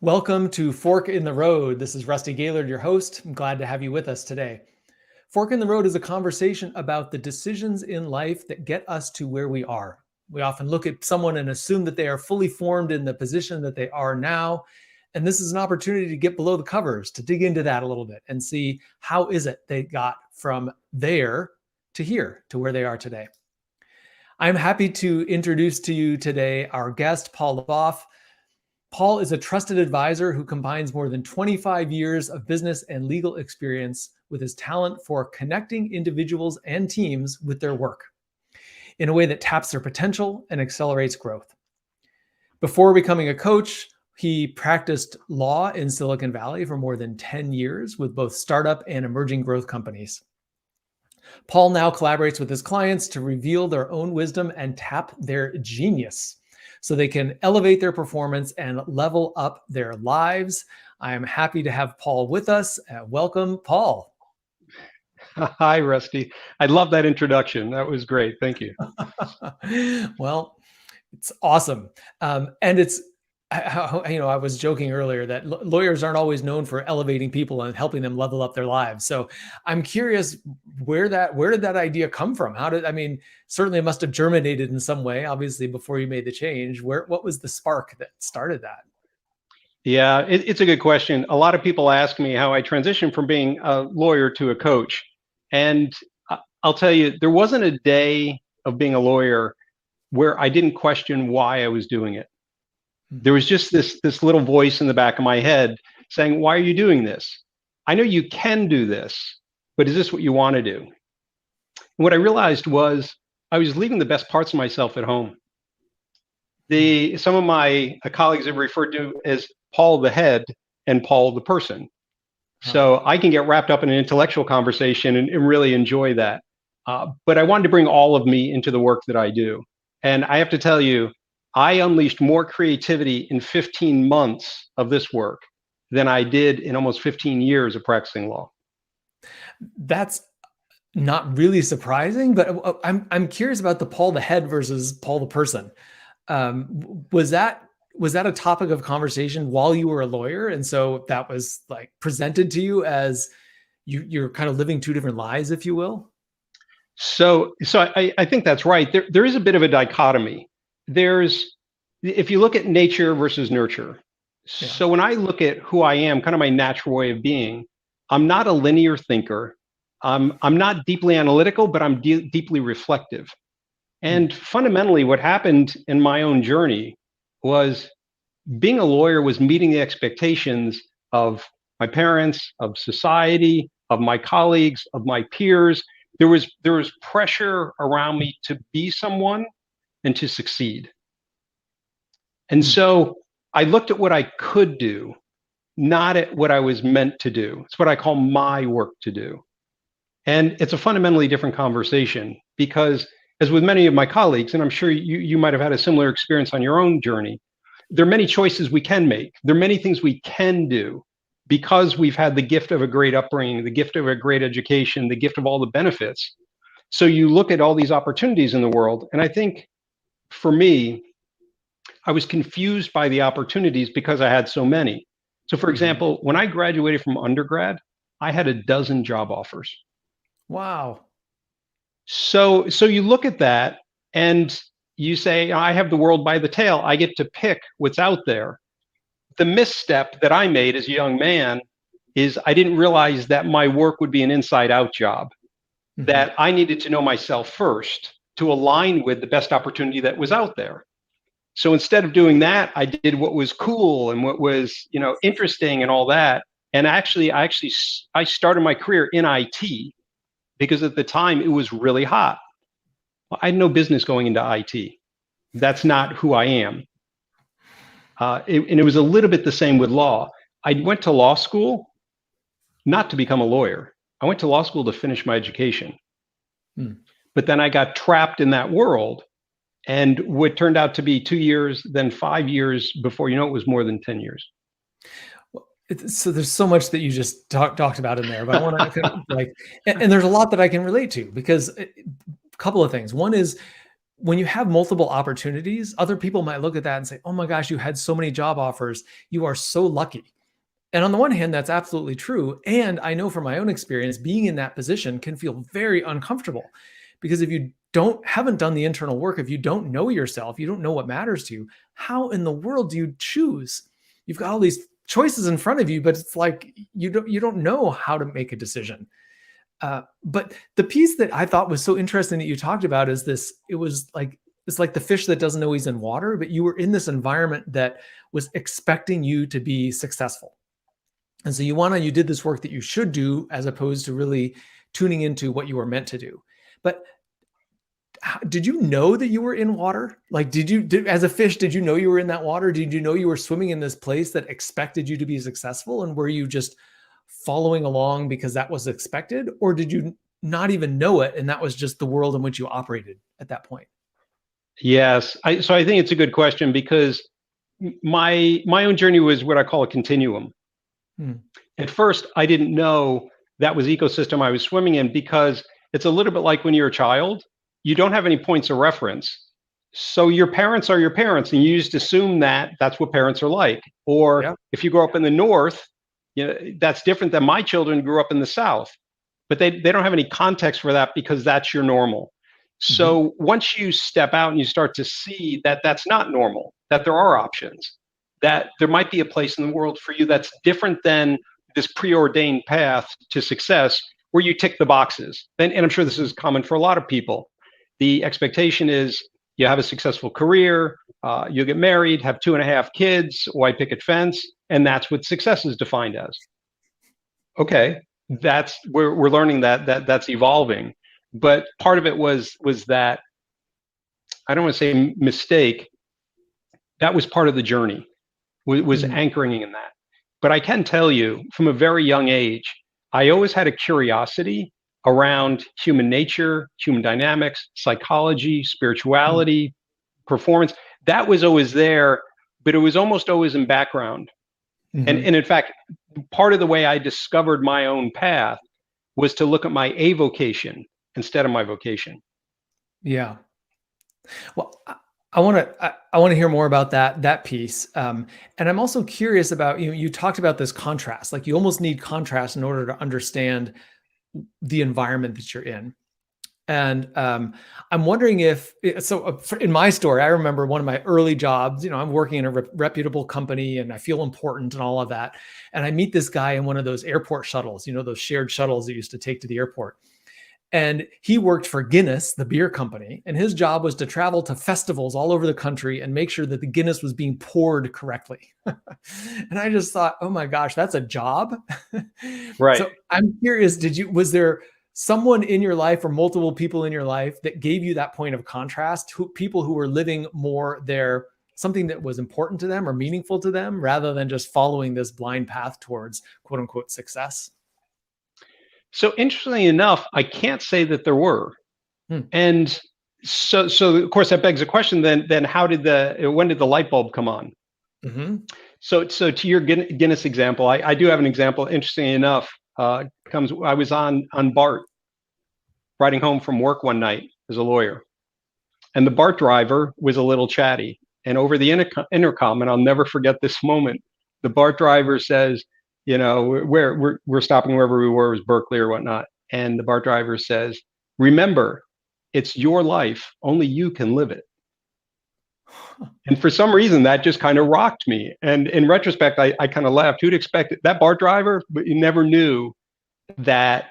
Welcome to Fork in the Road. This is Rusty Gaylord, your host. I'm glad to have you with us today. Fork in the Road is a conversation about the decisions in life that get us to where we are. We often look at someone and assume that they are fully formed in the position that they are now. And this is an opportunity to get below the covers, to dig into that a little bit and see how is it they got from there to here, to where they are today. I'm happy to introduce to you today our guest, Paul Leboffe. Paul is a trusted advisor who combines more than 25 years of business and legal experience with his talent for connecting individuals and teams with their work in a way that taps their potential and accelerates growth. Before becoming a coach, he practiced law in Silicon Valley for more than 10 years with both startup and emerging growth companies. Paul now collaborates with his clients to reveal their own wisdom and tap their genius so they can elevate their performance and level up their lives. I am happy to have Paul with us. Welcome, Paul. Hi, Rusty. I love that introduction. That was great. Thank you. Well, it's awesome. And it's, I was joking earlier that lawyers aren't always known for elevating people and helping them level up their lives. So I'm curious where did that idea come from? Certainly it must have germinated in some way, obviously, before you made the change. What was the spark that started that? Yeah, it's a good question. A lot of people ask me how I transitioned from being a lawyer to a coach. And I'll tell you, there wasn't a day of being a lawyer where I didn't question why I was doing it. There was just this little voice in the back of my head saying, why are you doing this? I know you can do this, but is this what you want to do? And what I realized was I was leaving the best parts of myself at home. Some of my colleagues have referred to as Paul the head and Paul the person. So I can get wrapped up in an intellectual conversation and really enjoy that. But I wanted to bring all of me into the work that I do. And I have to tell you, I unleashed more creativity in 15 months of this work than I did in almost 15 years of practicing law. That's not really surprising, but I'm curious about the Paul the head versus Paul the person. Was that a topic of conversation while you were a lawyer? And so that was like presented to you as you're kind of living two different lives, if you will? So I think that's right. There is a bit of a dichotomy. If you look at nature versus nurture. Yeah. So when I look at who I am, kind of my natural way of being, I'm not a linear thinker. I'm not deeply analytical, but I'm deeply reflective. And fundamentally, what happened in my own journey was being a lawyer was meeting the expectations of my parents, of society, of my colleagues, of my peers. There was pressure around me to be someone and to succeed. And so I looked at what I could do, not at what I was meant to do. It's what I call my work to do. And it's a fundamentally different conversation because, as with many of my colleagues, and I'm sure you might have had a similar experience on your own journey, there are many choices we can make. There are many things we can do because we've had the gift of a great upbringing, the gift of a great education, the gift of all the benefits. So you look at all these opportunities in the world, and I think for me, I was confused by the opportunities because I had so many. So for example, when I graduated from undergrad, I had a dozen job offers. Wow. So you look at that and you say, I have the world by the tail. I get to pick what's out there. The misstep that I made as a young man is I didn't realize that my work would be an inside out job, that I needed to know myself first to align with the best opportunity that was out there. So instead of doing that, I did what was cool and what was, interesting and all that. And I started my career in IT because at the time it was really hot. I had no business going into IT. That's not who I am. And it was a little bit the same with law. I went to law school not to become a lawyer. I went to law school to finish my education. But then I got trapped in that world. And what turned out to be 2 years, then 5 years, before you know it was more than 10 years. So there's so much that you just talked about in there, but I want to and there's a lot that I can relate to because a couple of things. One is when you have multiple opportunities, other people might look at that and say, oh my gosh, you had so many job offers. You are so lucky. And on the one hand, that's absolutely true. And I know from my own experience, being in that position can feel very uncomfortable because if you haven't done the internal work, if you don't know yourself, you don't know what matters to you, how in the world do you choose? You've got all these choices in front of you, but it's like you don't know how to make a decision. But the piece that I thought was so interesting that you talked about is this, it's like the fish that doesn't know he's in water, but you were in this environment that was expecting you to be successful. And so you did this work that you should do as opposed to really tuning into what you were meant to do. But did you know that you were in water? Like, as a fish, did you know you were in that water? Did you know you were swimming in this place that expected you to be successful? And were you just following along because that was expected? Or did you not even know it? And that was just the world in which you operated at that point? Yes. So I think it's a good question because my own journey was what I call a continuum. At first, I didn't know that was ecosystem I was swimming in because it's a little bit like when you're a child, you don't have any points of reference. So your parents are your parents, and you just assume that that's what parents are like. Or if you grow up in the North, that's different than my children grew up in the South. But they don't have any context for that because that's your normal. So once you step out and you start to see that that's not normal, that there are options, that there might be a place in the world for you that's different than this preordained path to success where you tick the boxes. And I'm sure this is common for a lot of people. The expectation is you have a successful career, you'll get married, have 2.5 kids, white picket fence, and that's what success is defined as. Okay, we're learning that's evolving. But part of it was that, I don't want to say mistake, that was part of the journey, was anchoring in that. But I can tell you from a very young age, I always had a curiosity around human nature, human dynamics, psychology, spirituality, performance. That was always there, but it was almost always in background. And in fact, part of the way I discovered my own path was to look at my avocation instead of my vocation. Yeah. Well, I want to hear more about that piece. And I'm also curious about, you talked about this contrast, like you almost need contrast in order to understand the environment that you're in. And I'm wondering in my story, I remember one of my early jobs, I'm working in a reputable company and I feel important and all of that. And I meet this guy in one of those airport shuttles, those shared shuttles that used to take to the airport. And he worked for Guinness, the beer company, and his job was to travel to festivals all over the country and make sure that the Guinness was being poured correctly. And I just thought, oh my gosh, that's a job. Right. So I'm curious, was there someone in your life or multiple people in your life that gave you that point of contrast, people who were living more something that was important to them or meaningful to them rather than just following this blind path towards quote unquote success? So interestingly enough, I can't say that there were. And so of course that begs a question then when did the light bulb come on? So to your Guinness example, I do have an example. Interestingly enough, I was on BART riding home from work one night as a lawyer, and the BART driver was a little chatty. And over the intercom, and I'll never forget this moment, the BART driver says, we're stopping wherever we were, it was Berkeley or whatnot. And the BART driver says, remember, it's your life. Only you can live it. And for some reason, that just kind of rocked me. And in retrospect, I kind of laughed. Who'd expect it? That BART driver, but you never knew that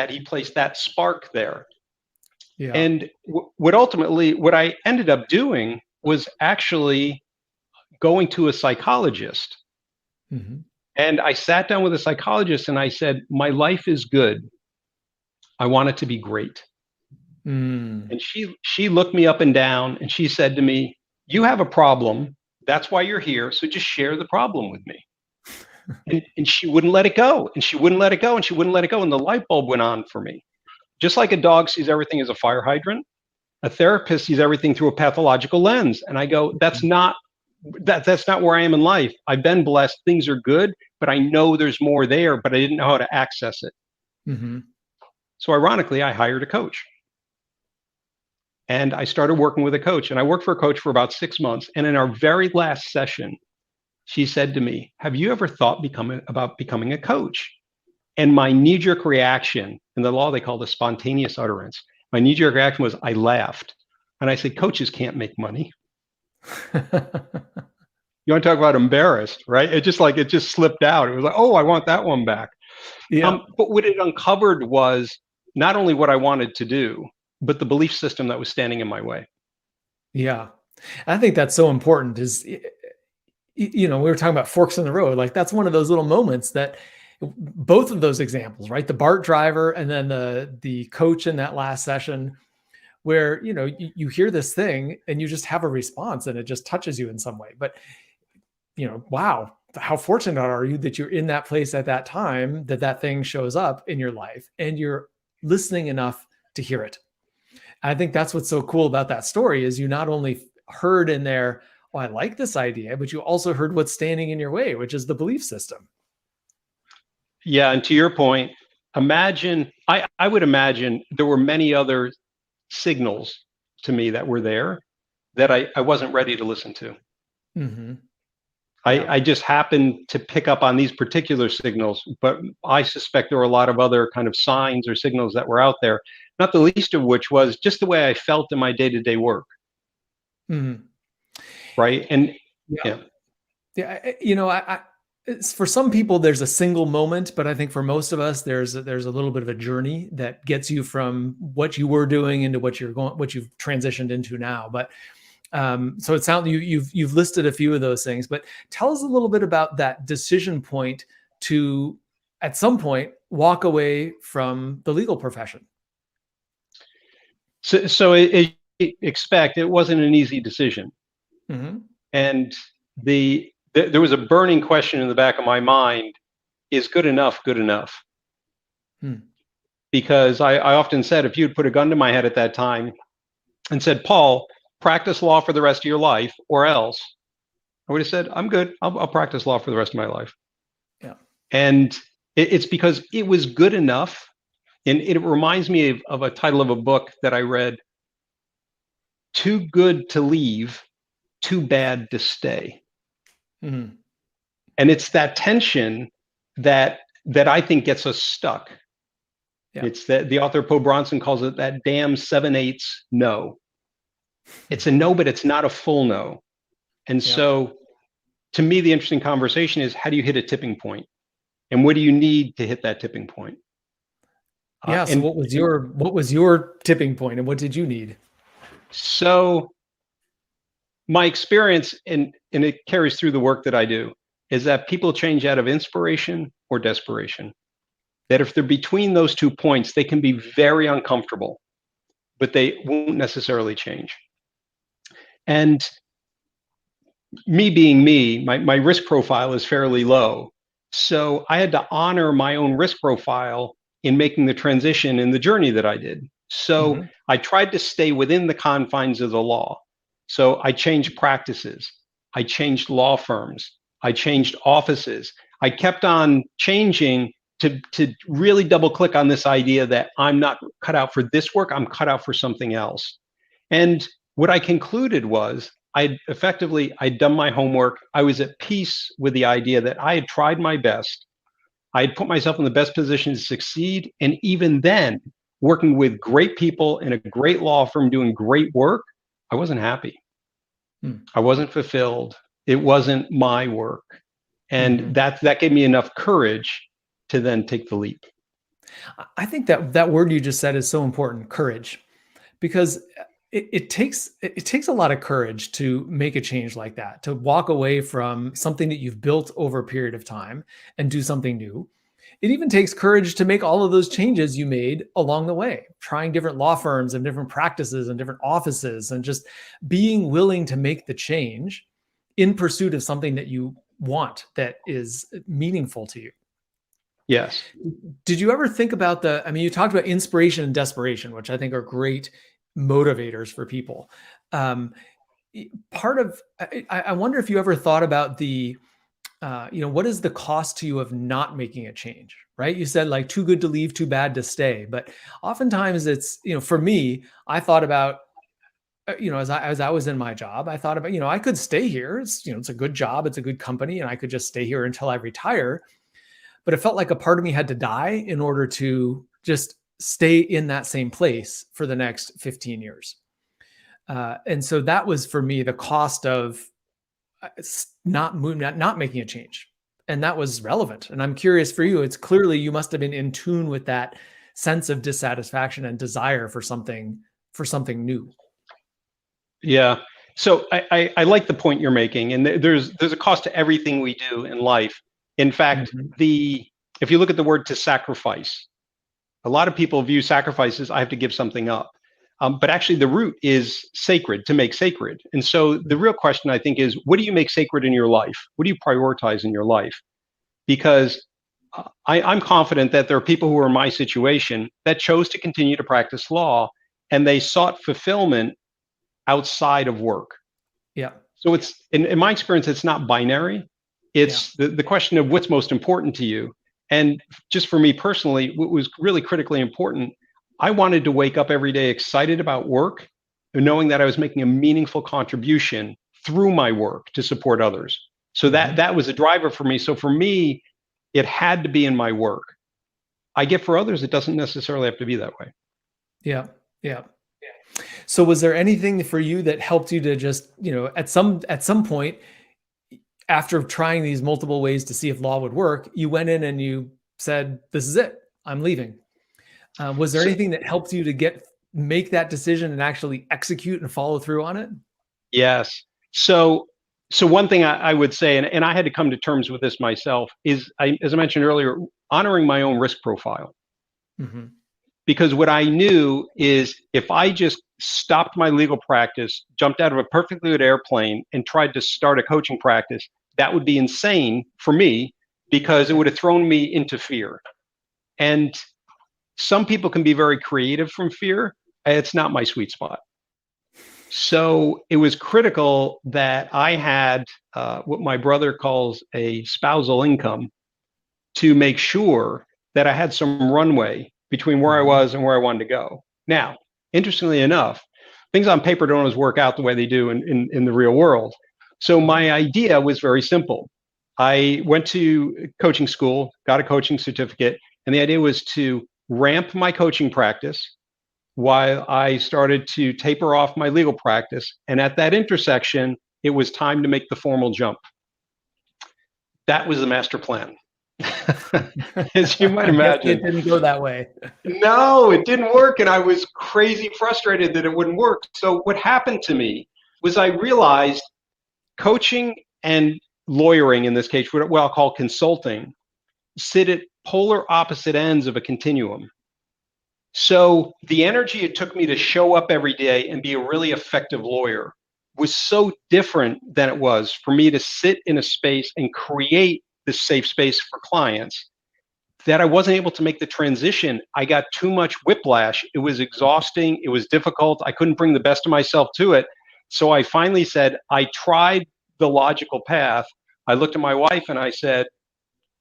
he placed that spark there. Yeah. And what I ended up doing was actually going to a psychologist. And I sat down with a psychologist and I said, my life is good. I want it to be great. And she looked me up and down and she said to me, you have a problem. That's why you're here. So just share the problem with me. And she wouldn't let it go. And she wouldn't let it go. And she wouldn't let it go. And the light bulb went on for me. Just like a dog sees everything as a fire hydrant, a therapist sees everything through a pathological lens. And I go, that's not where I am in life. I've been blessed. Things are good, but I know there's more there, but I didn't know how to access it. So ironically, I hired a coach. And I started working with a coach, and I worked for a coach for about 6 months. And in our very last session, she said to me, "Have you ever thought about becoming a coach?" And my knee-jerk reaction, in the law they call this spontaneous utterance, my knee-jerk reaction was I laughed. And I said, "Coaches can't make money." You want to talk about embarrassed, right? It just slipped out. It was like, oh, I want that one back. Yeah. But what it uncovered was not only what I wanted to do, but the belief system that was standing in my way. Yeah. I think that's so important is, we were talking about forks in the road. Like that's one of those little moments that both of those examples, right? The BART driver and then the coach in that last session where, you hear this thing and you just have a response and it just touches you in some way. But, wow, how fortunate are you that you're in that place at that time, that thing shows up in your life and you're listening enough to hear it. I think that's what's so cool about that story is you not only heard in there, oh, I like this idea, but you also heard what's standing in your way, which is the belief system. Yeah, and to your point, I would imagine there were many other signals to me that were there that I wasn't ready to listen to. Mm-hmm. Yeah. I just happened to pick up on these particular signals, but I suspect there were a lot of other kind of signs or signals that were out there, not the least of which was just the way I felt in my day-to-day work. Mm-hmm. Right. And yeah. It's, for some people, there's a single moment, but I think for most of us, there's a little bit of a journey that gets you from what you were doing into what you've transitioned into now. But so it sounds you've listed a few of those things, but tell us a little bit about that decision point to, at some point, walk away from the legal profession. So as you expect, it wasn't an easy decision. Mm-hmm. And there was a burning question in the back of my mind: is good enough good enough? Because I often said, if you'd put a gun to my head at that time and said, "Paul, practice law for the rest of your life, or else," I would have said, "I'm good. I'll practice law for the rest of my life." Yeah. And it's because it was good enough. And it reminds me of a title of a book that I read: "Too good to leave, too bad to stay." Mm-hmm. And it's that tension that I think gets us stuck. Yeah. It's that the author Poe Bronson calls it that damn 7/8 no. It's a no, but it's not a full no. And so to me, the interesting conversation is, how do you hit a tipping point? And what do you need to hit that tipping point? Yeah. So what was your tipping point and what did you need? So my experience, and it carries through the work that I do, is that people change out of inspiration or desperation. That if they're between those 2 points, they can be very uncomfortable, but they won't necessarily change. And me being me, my risk profile is fairly low. So I had to honor my own risk profile in making the transition in the journey that I did. So I tried to stay within the confines of the law. So I changed practices. I changed law firms. I changed offices. I kept on changing to really double click on this idea that I'm not cut out for this work. I'm cut out for something else. And what I concluded was I'd done my homework. I was at peace with the idea that I had tried my best. I had put myself in the best position to succeed. And even then, working with great people in a great law firm doing great work, I wasn't happy. I wasn't fulfilled. It wasn't my work. And that gave me enough courage to then take the leap. I think that word you just said is so important, courage, because it takes a lot of courage to make a change like that, to walk away from something that you've built over a period of time and do something new. It even takes courage to make all of those changes you made along the way, trying different law firms and different practices and different offices, and just being willing to make the change in pursuit of something that you want, that is meaningful to you. Yes. Did you ever think about you talked about inspiration and desperation, which I think are great motivators for people. I wonder if you ever thought about what is the cost to you of not making a change, right? You said like too good to leave, too bad to stay. But oftentimes it's, for me, I thought about as I was in my job, I thought about, I could stay here. It's a good job. It's a good company. And I could just stay here until I retire. But it felt like a part of me had to die in order to just stay in that same place for the next 15 years. And so that was for me the cost of not moving, not making a change. And that was relevant. And I'm curious for you, it's clearly you must have been in tune with that sense of dissatisfaction and desire for something new. Yeah. So I like the point you're making, and there's a cost to everything we do in life. In fact, if you look at the word to sacrifice, a lot of people view sacrifice as I have to give something up. But actually the root is sacred, to make sacred. And so the real question, I think, is what do you make sacred in your life? What do you prioritize in your life? Because I'm confident that there are people who are in my situation that chose to continue to practice law, and they sought fulfillment outside of work. Yeah. So it's, in my experience, it's not binary. It's the question of what's most important to you. And just for me personally, what was really critically important, I wanted to wake up every day excited about work and knowing that I was making a meaningful contribution through my work to support others. So that was a driver for me. So for me, it had to be in my work. I get for others, it doesn't necessarily have to be that way. Yeah. Yeah. So was there anything for you that helped you to just, at some point, after trying these multiple ways to see if law would work, you went in and you said, this is it, I'm leaving. Was there anything that helped you to make that decision and actually execute and follow through on it? Yes. So one thing I would say, and I had to come to terms with this myself, is as I mentioned earlier, honoring my own risk profile. Mm-hmm. Because what I knew is if I just stopped my legal practice, jumped out of a perfectly good airplane, and tried to start a coaching practice, that would be insane for me because it would have thrown me into fear. And some people can be very creative from fear. It's not my sweet spot. So it was critical that I had what my brother calls a spousal income to make sure that I had some runway between where I was and where I wanted to go. Now, interestingly enough, things on paper don't always work out the way they do in the real world. So my idea was very simple. I went to coaching school, got a coaching certificate, and the idea was to ramp my coaching practice while I started to taper off my legal practice. And at that intersection, it was time to make the formal jump. That was the master plan. As you might imagine. It didn't go that way. No, it didn't work. And I was crazy frustrated that it wouldn't work. So what happened to me was I realized coaching and lawyering, in this case, what I'll call consulting, sit at polar opposite ends of a continuum. So the energy it took me to show up every day and be a really effective lawyer was so different than it was for me to sit in a space and create this safe space for clients that I wasn't able to make the transition. I got too much whiplash. It was exhausting. It was difficult. I couldn't bring the best of myself to it. So I finally said, I tried the logical path. I looked at my wife and I said,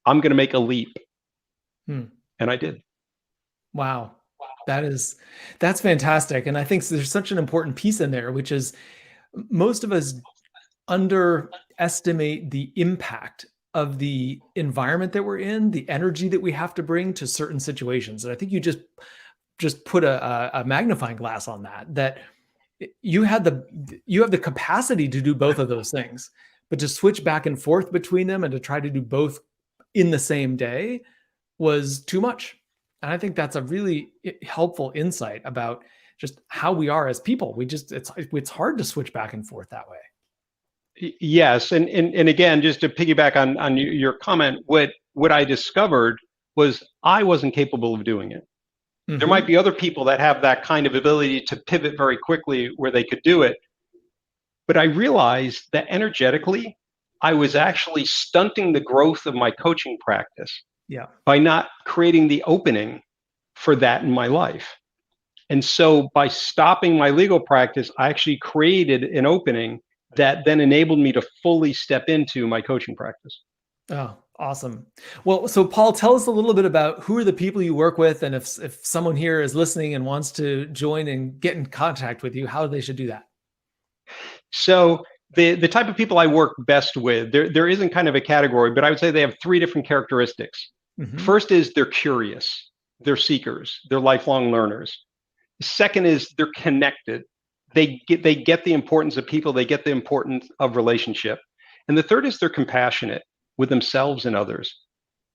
I'm going to make a leap. And I did. Wow. That's fantastic. And I think there's such an important piece in there, which is most of us underestimate the impact of the environment that we're in, the energy that we have to bring to certain situations. And I think you just put a magnifying glass on that you have the capacity to do both of those things, but to switch back and forth between them and to try to do both in the same day was too much. And I think that's a really helpful insight about just how we are as people. It's hard to switch back and forth that way. Yes. And again, just to piggyback on your comment, what I discovered was I wasn't capable of doing it. There might be other people that have that kind of ability to pivot very quickly where they could do it. But I realized that energetically, I was actually stunting the growth of my coaching practice by not creating the opening for that in my life. And so by stopping my legal practice, I actually created an opening that then enabled me to fully step into my coaching practice. Oh, awesome. Well, so Paul, tell us a little bit about who are the people you work with, and if someone here is listening and wants to join and get in contact with you, how they should do that. So the type of people I work best with, there isn't kind of a category, but I would say they have three different characteristics. First is they're curious, they're seekers, they're lifelong learners. Second is they're connected. They get the importance of people, they get the importance of relationship. And the third is they're compassionate with themselves and others.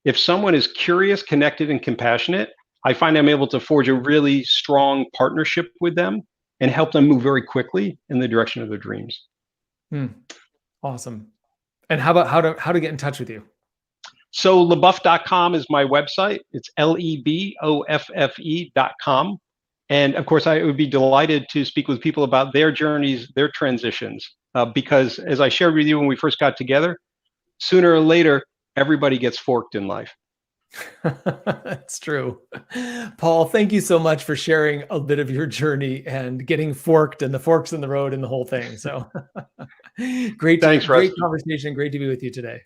If someone is curious, connected, and compassionate, I find I'm able to forge a really strong partnership with them and help them move very quickly in the direction of their dreams. Awesome. And how about how to get in touch with you? So Leboffe.com is my website. It's LEBOFFE.com. And of course, I would be delighted to speak with people about their journeys, their transitions, because as I shared with you when we first got together, sooner or later, everybody gets forked in life. That's true. Paul, thank you so much for sharing a bit of your journey and getting forked and the forks in the road and the whole thing. So Thanks, great Rusty. conversation. Great to be with you today.